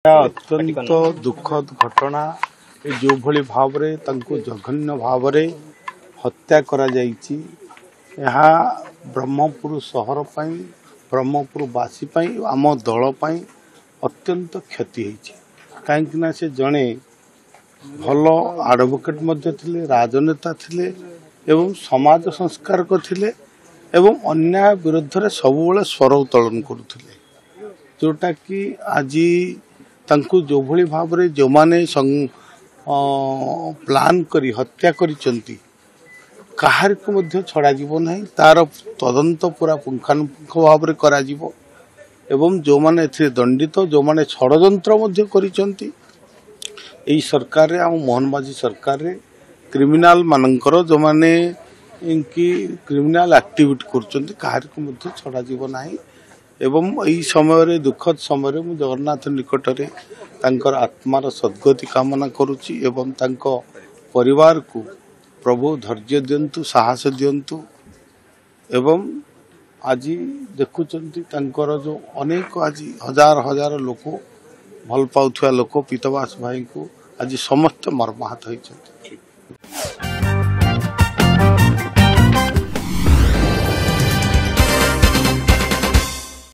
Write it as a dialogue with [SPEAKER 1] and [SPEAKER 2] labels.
[SPEAKER 1] अत्यंत दुखद घटना जो भली भाव रे तांको जघन्य भाव रे हत्या करा जायछि। यहाँ ब्रह्मपुर सहर पाई ब्रह्मपुर बासी पाई आम दल पाई अत्यंत क्षति होइछि। काहेकि से जड़े भल एडवोकेट मध्य थिले, राजनेता थिले एवं समाज संस्कारक थिले एवं अन्याय विरुद्ध रे सबुबले स्वर उत्तोलन करुथिले, जोटा कि आज तांको जो भली भाव रे जो माने प्लान करी हत्या करिसंती काहार को मध्य छड़ा जीवो नहीं, तार तदंत पूरा पुंखानुपुंख भाव रे करा जीवो एवं जो माने एथिरे दंडित जो माने षडयंत्र मध्य करिसंती एई सरकार रे आ मोहन माझी सरकार रे क्रिमिनल मानकर जो माने इनकी क्रिमिनल एक्टिविटी करचंती काहार को मध्य छड़ा जीवो नहीं। एवं यही समय दुखद समय मु जगन्नाथ निकट रे तांकर आत्मार सद्गति कामना करुच्ची एवं तांको परिवार को प्रभु धैर्य दियंतु, साहस दियंतु एवं आज देखुचंती तांकर जो अनेक आज हजार हजार लोक भल पाउथुआ लोक पीतवास भाई को आज समस्त मर्माहत होइछंती।